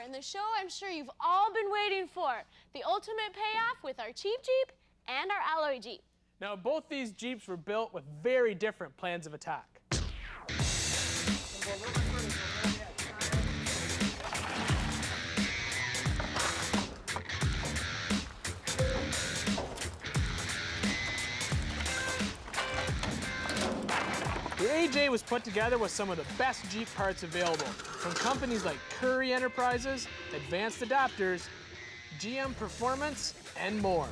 and the show I'm sure you've all been waiting for. The ultimate payoff with our cheap Jeep and our alloy Jeep. Now, both these Jeeps were built with very different plans of attack. The AJ was put together with some of the best Jeep parts available, from companies like Curry Enterprises, Advanced Adapters, GM Performance, and more.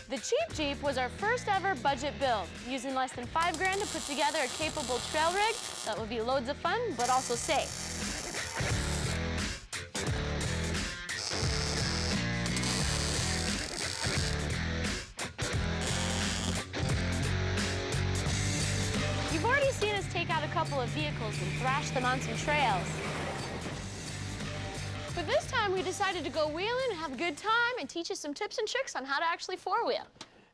The cheap Jeep was our first ever budget build, using less than $5 grand to put together a capable trail rig that would be loads of fun, but also safe. You've already seen us take out a couple of vehicles and thrash them on some trails. But this time we decided to go wheeling and have a good time and teach you some tips and tricks on how to actually four-wheel.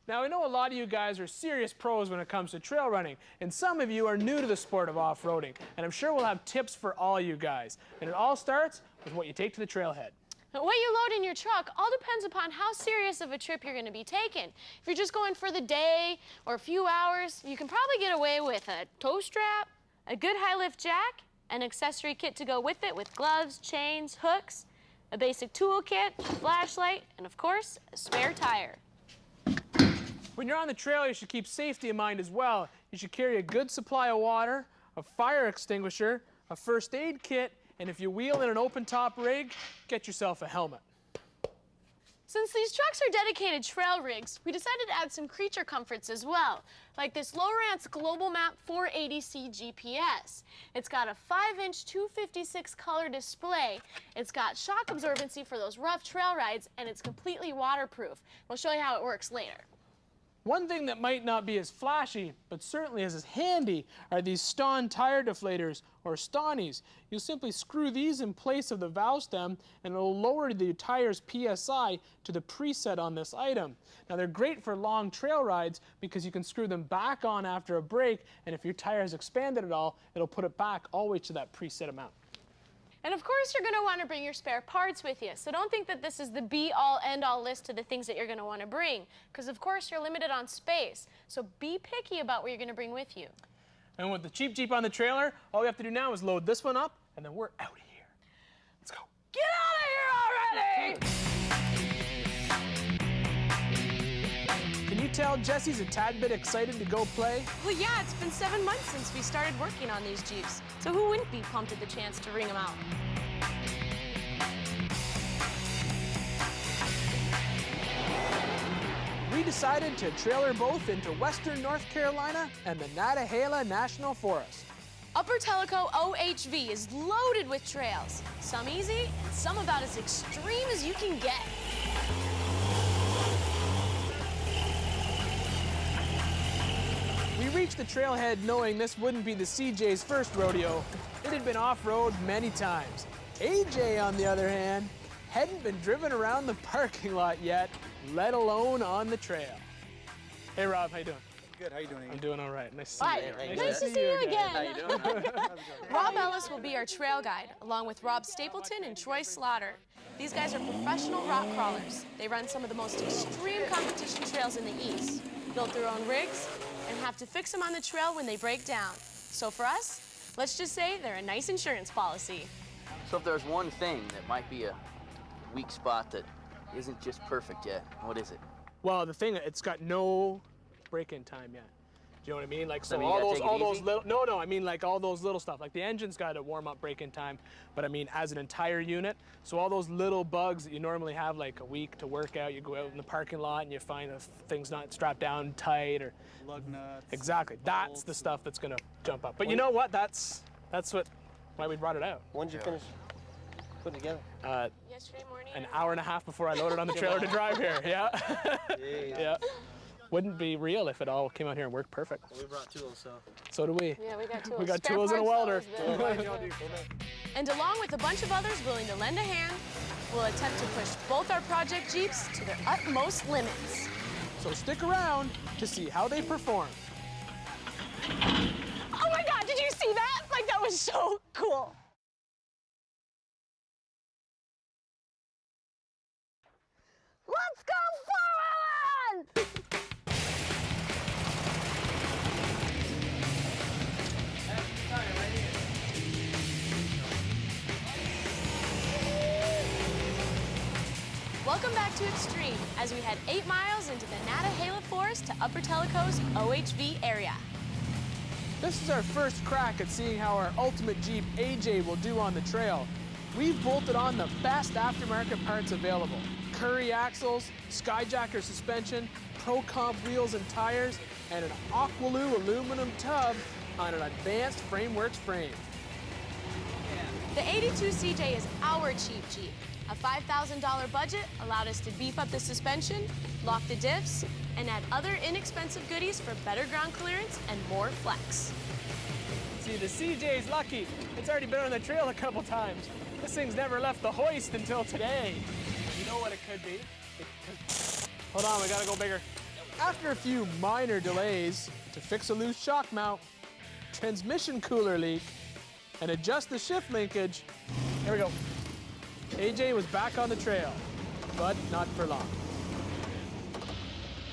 Now, I know a lot of you guys are serious pros when it comes to trail running, and some of you are new to the sport of off-roading, and I'm sure we'll have tips for all you guys. And it all starts with what you take to the trailhead. Now, what you load in your truck all depends upon how serious of a trip you're going to be taking. If you're just going for the day or a few hours, you can probably get away with a tow strap, a good high-lift jack, an accessory kit to go with it with gloves, chains, hooks, a basic tool kit, a flashlight, and of course, a spare tire. When you're on the trail, you should keep safety in mind as well. You should carry a good supply of water, a fire extinguisher, a first aid kit, and if you wheel in an open-top rig, get yourself a helmet. Since these trucks are dedicated trail rigs, we decided to add some creature comforts as well, like this Lowrance Global Map 480C GPS. It's got a 5-inch 256 color display, it's got shock absorbency for those rough trail rides, and it's completely waterproof. We'll show you how it works later. One thing that might not be as flashy, but certainly is as handy, are these Ston tire deflators, or Stonies. You'll simply screw these in place of the valve stem, and it'll lower the tire's PSI to the preset on this item. Now, they're great for long trail rides because you can screw them back on after a break, and if your tire has expanded at all, it'll put it back all the way to that preset amount. And of course, you're going to want to bring your spare parts with you. So don't think that this is the be-all, end-all list of the things that you're going to want to bring, because of course you're limited on space. So be picky about what you're going to bring with you. And with the cheap Jeep on the trailer, all we have to do now is load this one up, and then we're out of here. Let's go. Get out of here already! Can you tell Jesse's a tad bit excited to go play? Well, yeah, it's been 7 months since we started working on these Jeeps. So who wouldn't be pumped at the chance to ring them out? We decided to trailer both into western North Carolina and the Nantahala National Forest. Upper Tellico OHV is loaded with trails. Some easy and some about as extreme as you can get. We reached the trailhead knowing this wouldn't be the CJ's first rodeo. It had been off-road many times. AJ, on the other hand, hadn't been driven around the parking lot yet, let alone on the trail. Hey, Rob, how you doing? Good, how you doing? I'm doing all right. Nice to see Hi. you. Nice to see you again. How you doing? Rob Ellis will be our trail guide, along with Rob Stapleton and Troy Slaughter. These guys are professional rock crawlers. They run some of the most extreme competition trails in the East, built their own rigs, and have to fix them on the trail when they break down. So for us, let's just say they're a nice insurance policy. So if there's one thing that might be a weak spot that isn't just perfect yet, what is it? Well, the thing, it's got no break-in time yet. Do you know what I mean? Like, so I mean, you gotta all take it those easy? little, no, I mean like all those little stuff. Like the engine's got a warm-up break-in time, but I mean as an entire unit. So all those little bugs that you normally have like a week to work out, you go out in the parking lot and you find a thing's not strapped down tight or Lug nuts. exactly. That's the stuff that's gonna jump up. But you know what? That's why we brought it out. When did you finish putting it together? Yesterday morning. An hour and a half before I loaded on the trailer to drive here. Yeah. Jeez. Yeah. Wouldn't be real if it all came out here and worked perfect. We brought tools, so. So do we. Yeah, we got tools. We got Spare tools and a parts, welder. though, And along with a bunch of others willing to lend a hand, we'll attempt to push both our project Jeeps to their utmost limits. So stick around to see how they perform. Oh my God, did you see that? Like, that was so cool. Welcome back to Xtreme as we head 8 miles into the Nantahala Forest to Upper Tellico's OHV area. This is our first crack at seeing how our ultimate Jeep AJ will do on the trail. We've bolted on the best aftermarket parts available. Curry axles, Skyjacker suspension, Pro Comp wheels and tires, and an Aqualoo aluminum tub on an advanced Frameworks frame. The 82 CJ is our cheap Jeep. A $5,000 budget allowed us to beef up the suspension, lock the diffs, and add other inexpensive goodies for better ground clearance and more flex. See, the CJ's lucky. It's already been on the trail a couple times. This thing's never left the hoist until today. You know what it could be? Hold on, we gotta go bigger. After a few minor delays to fix a loose shock mount, transmission cooler leak, and adjust the shift linkage, here we go. AJ was back on the trail, but not for long.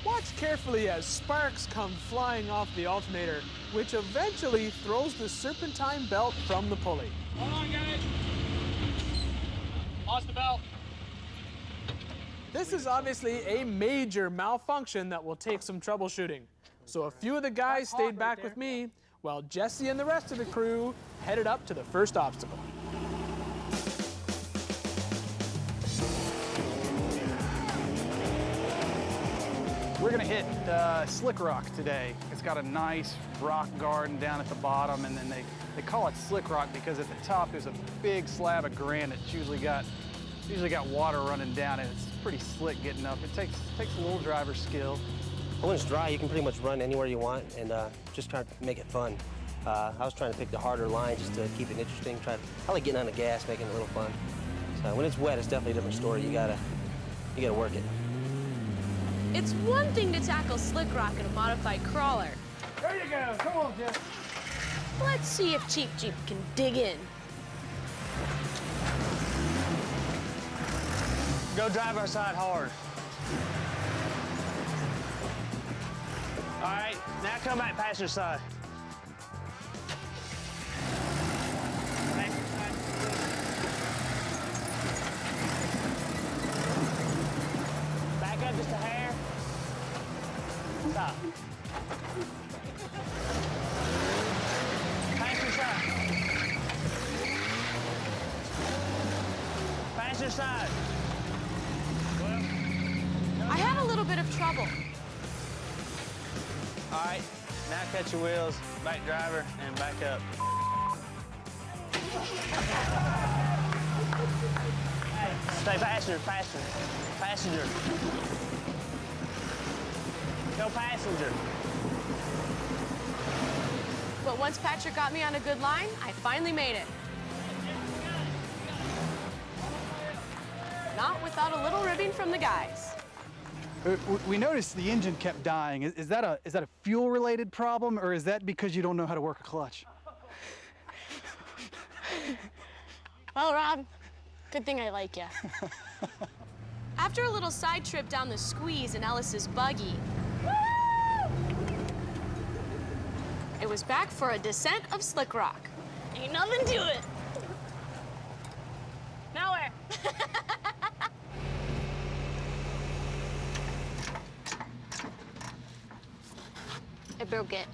Watch carefully as sparks come flying off the alternator, which eventually throws the serpentine belt from the pulley. Hold on, guys. Lost the belt. This is obviously a major malfunction that will take some troubleshooting. So a few of the guys stayed back with me, while Jesse and the rest of the crew headed up to the first obstacle. We're gonna hit Slick Rock today. It's got a nice rock garden down at the bottom, and then they call it Slick Rock because at the top there's a big slab of granite. It's usually got water running down it. It's pretty slick getting up. It takes a little driver skill. When it's dry, you can pretty much run anywhere you want and just try to make it fun. I was trying to pick the harder line just to keep it interesting. I like getting on the gas, making it a little fun. So when it's wet, it's definitely a different story. You gotta work it. It's one thing to tackle Slick Rock in a modified crawler. There you go, come on, Jeff. Let's see if Cheap Jeep can dig in. Go drive our side hard. All right, now come back passenger side. Back up just a hair. Stop. Passenger side. Passenger side. I had a little bit of trouble. All right, now catch your wheels, back driver, and back up. Stay passenger, passenger, passenger. Go passenger. But once Patrick got me on a good line, I finally made it. Not without a little ribbing from the guys. We noticed the engine kept dying. Is that a fuel-related problem, or is that because you don't know how to work a clutch? Well, Rob, good thing I like you. After a little side trip down the squeeze in Ellis's buggy, it was back for a descent of Slick Rock. Ain't nothing to it. Now where? I broke it.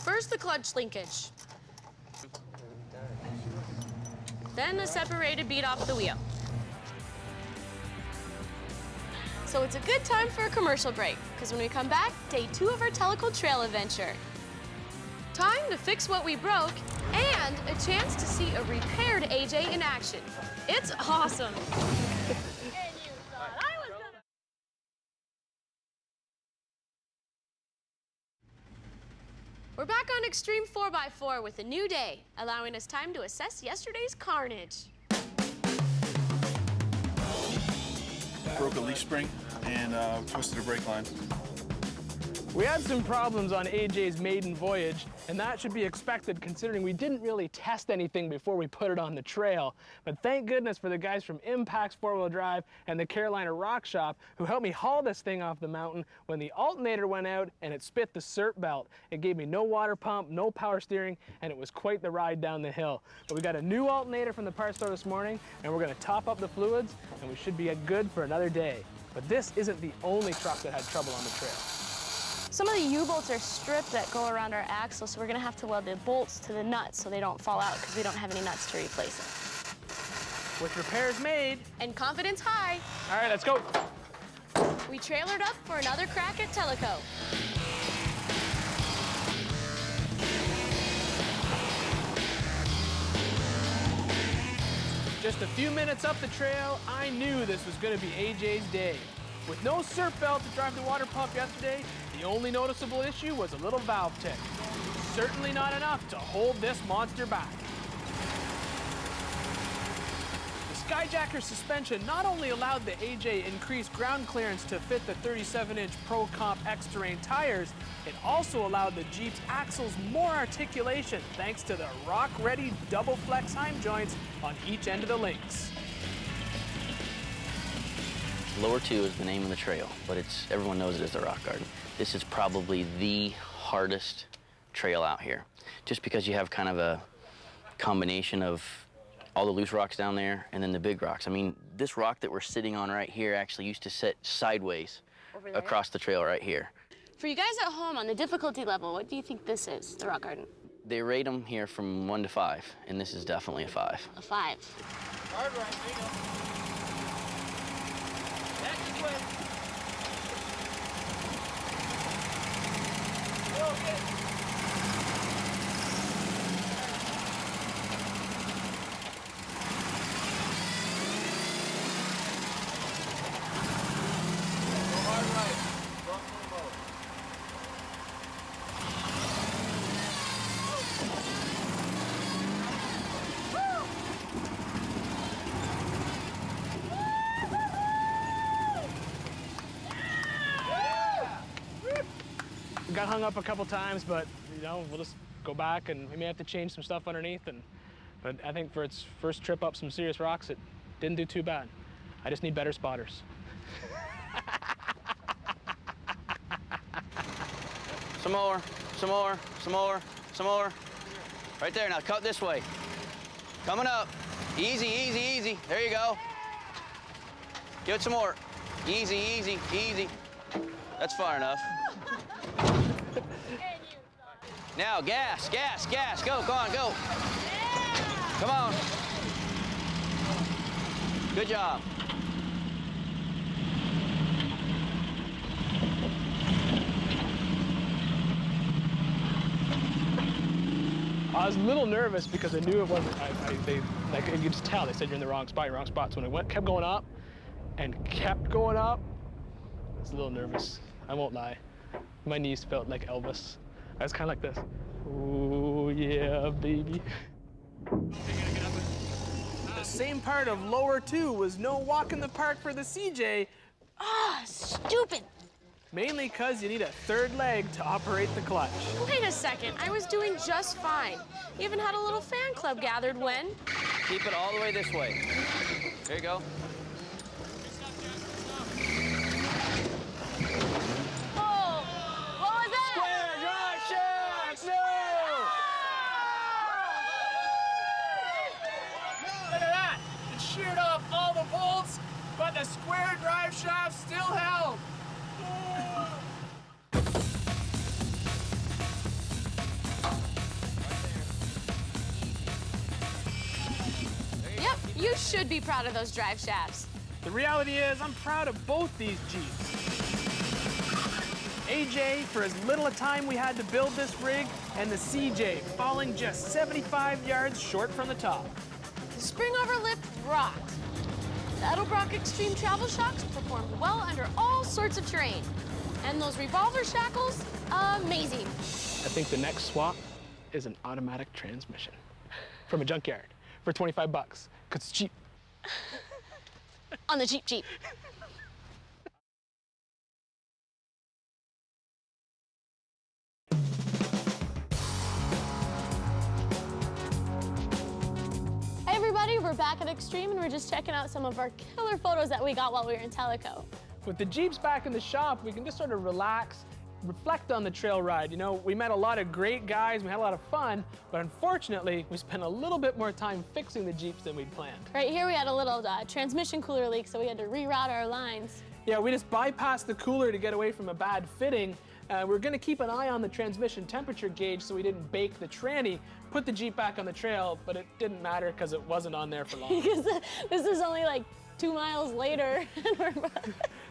First, the clutch linkage. Then the separator beat off the wheel. So it's a good time for a commercial break, because when we come back, day 2 of our Tellico Trail adventure. Time to fix what we broke, and a chance to see a repaired AJ in action. It's awesome. And you thought I was gonna... We're back on Xtreme 4x4 with a new day, allowing us time to assess yesterday's carnage. Broke a leaf spring and twisted a brake line. We had some problems on AJ's maiden voyage, and that should be expected considering we didn't really test anything before we put it on the trail. But thank goodness for the guys from Impact's 4-wheel drive and the Carolina Rock Shop who helped me haul this thing off the mountain when the alternator went out and it spit the cert belt. It gave me no water pump, no power steering, and it was quite the ride down the hill. But we got a new alternator from the parts store this morning, and we're gonna top up the fluids, and we should be good for another day. But this isn't the only truck that had trouble on the trail. Some of the U-bolts are stripped that go around our axle, so we're gonna have to weld the bolts to the nuts so they don't fall out because we don't have any nuts to replace them. With repairs made. And confidence high, All right, let's go. we trailered up for another crack at Teleco. Just a few minutes up the trail, I knew this was gonna be AJ's day. With no cert belt to drive the water pump yesterday, the only noticeable issue was a little valve tick. Certainly not enough to hold this monster back. The Skyjacker suspension not only allowed the AJ increased ground clearance to fit the 37-inch Pro Comp Xtreme tires, it also allowed the Jeep's axles more articulation thanks to the rock-ready double flex Heim joints on each end of the links. Lower 2 is the name of the trail, but everyone knows it as the Rock Garden. This is probably the hardest trail out here, just because you have kind of a combination of all the loose rocks down there and then the big rocks. I mean, this rock that we're sitting on right here actually used to sit sideways across the trail right here. For you guys at home, on the difficulty level, what do you think this is, the Rock Garden? They rate them here from 1 to 5, and this is definitely a 5. A 5. Hard right, there you go. Next way. Okay. Got hung up a couple times, but you know, we'll just go back and we may have to change some stuff underneath. But I think for its first trip up some serious rocks, it didn't do too bad. I just need better spotters. Some more, some more, some more, some more. Right there, now cut this way. Coming up. Easy, easy, easy. There you go. Give it some more. Easy, easy, easy. That's far enough. Now, gas, gas, gas. Go, go on, go. Come on. Good job. I was a little nervous because I knew it wasn't, like you could just tell, they said you're in the wrong spot. So when it kept going up and kept going up, I was a little nervous. I won't lie. My knees felt like Elvis. I was kind of like this. Oh, yeah, baby. The same part of lower 2 was no walk in the park for the CJ. Ah, stupid. Mainly because you need a third leg to operate the clutch. Wait a second, I was doing just fine. Even had a little fan club gathered when... Keep it all the way this way. There you go. Oh, what was that? Square drive shafts! No! Look at that! It sheared off all the bolts, but the square drive shaft still held. Yep, you should be proud of those drive shafts. The reality is, I'm proud of both these Jeeps. AJ, for as little a time we had to build this rig, and the CJ, falling just 75 yards short from the top. The spring over lift rocked. The Edelbrock Xtreme travel shocks performed well under all sorts of terrain. And those revolver shackles, amazing. I think the next swap is an automatic transmission from a junkyard for 25 bucks, because it's cheap. On the Jeep. we're back at Xtreme and we're just checking out some of our killer photos that we got while we were in Tellico. With the Jeeps back in the shop, we can just sort of relax, reflect on the trail ride. You know, we met a lot of great guys, we had a lot of fun, but unfortunately, we spent a little bit more time fixing the Jeeps than we'd planned. Right here we had a little transmission cooler leak, so we had to reroute our lines. Yeah, we just bypassed the cooler to get away from a bad fitting. We're gonna keep an eye on the transmission temperature gauge so we didn't bake the tranny, put the Jeep back on the trail, but it didn't matter because it wasn't on there for long. Because this is only like 2 miles later.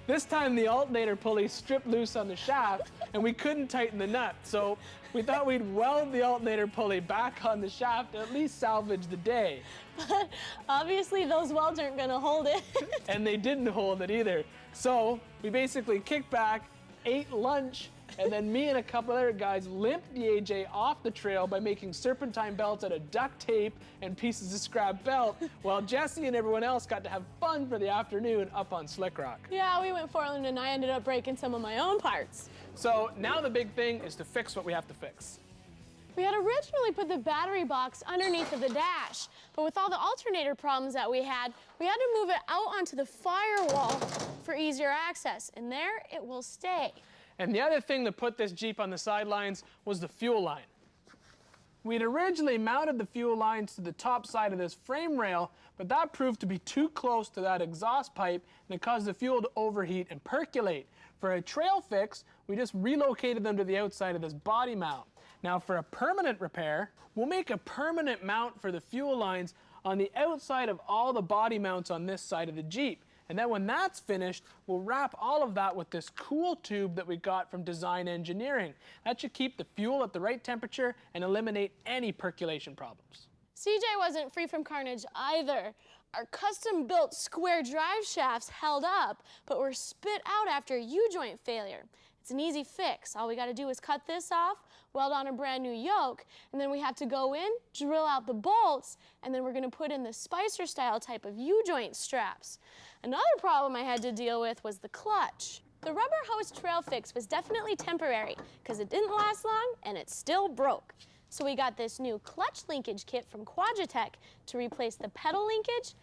This time the alternator pulley stripped loose on the shaft and we couldn't tighten the nut. So we thought we'd weld the alternator pulley back on the shaft to at least salvage the day. But obviously those welds aren't gonna hold it. And they didn't hold it either. So we basically kicked back, ate lunch, and then me and a couple other guys limped the AJ off the trail by making serpentine belts out of duct tape and pieces of scrap belt, while Jesse and everyone else got to have fun for the afternoon up on Slick Rock. Yeah, we went forward and I ended up breaking some of my own parts. So now the big thing is to fix what we have to fix. We had originally put the battery box underneath of the dash, but with all the alternator problems that we had to move it out onto the firewall for easier access, and there it will stay. And the other thing that put this Jeep on the sidelines was the fuel line. We'd originally mounted the fuel lines to the top side of this frame rail, but that proved to be too close to that exhaust pipe and it caused the fuel to overheat and percolate. For a trail fix, we just relocated them to the outside of this body mount. Now for a permanent repair, we'll make a permanent mount for the fuel lines on the outside of all the body mounts on this side of the Jeep. And then when that's finished, we'll wrap all of that with this cool tube that we got from Design Engineering. That should keep the fuel at the right temperature and eliminate any percolation problems. CJ wasn't free from carnage either. Our custom-built square drive shafts held up, but were spit out after a U-joint failure. It's an easy fix. All we gotta do is cut this off, weld on a brand new yoke, and then we have to go in, drill out the bolts, and then we're gonna put in the Spicer style type of U-joint straps. Another problem I had to deal with was the clutch. The rubber hose trail fix was definitely temporary because it didn't last long and it still broke. So we got this new clutch linkage kit from Quadratech to replace the pedal linkage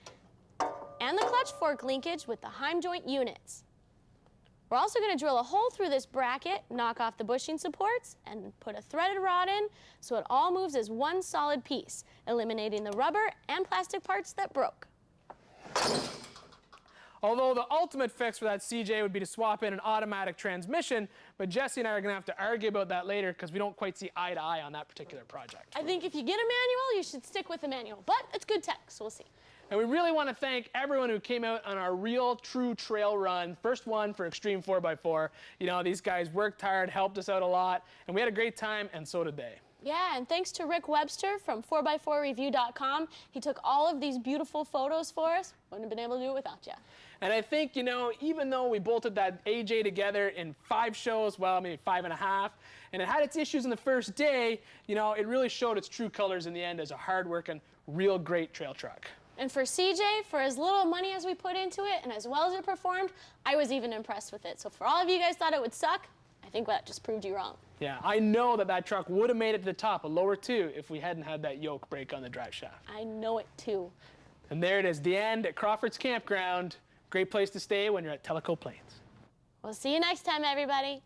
and the clutch fork linkage with the Heim joint units. We're also going to drill a hole through this bracket, knock off the bushing supports, and put a threaded rod in so it all moves as one solid piece, eliminating the rubber and plastic parts that broke. Although the ultimate fix for that CJ would be to swap in an automatic transmission, but Jesse and I are going to have to argue about that later because we don't quite see eye to eye on that particular project. I think if you get a manual, you should stick with the manual, but it's good tech, so we'll see. And we really want to thank everyone who came out on our real, true trail run. First one for Xtreme 4x4. You know, these guys worked hard, helped us out a lot, and we had a great time, and so did they. Yeah, and thanks to Rick Webster from 4x4review.com. He took all of these beautiful photos for us. Wouldn't have been able to do it without you. And I think, you know, even though we bolted that AJ together in 5 shows, well, maybe 5.5, and it had its issues in the first day, you know, it really showed its true colors in the end as a hard-working, real great trail truck. And for CJ, for as little money as we put into it and as well as it performed, I was even impressed with it. So for all of you guys thought it would suck, I think that just proved you wrong. Yeah, I know that that truck would have made it to the top, a lower 2, if we hadn't had that yoke break on the drive shaft. I know it too. And there it is, the end at Crawford's Campground. Great place to stay when you're at Tellico Plains. We'll see you next time, everybody.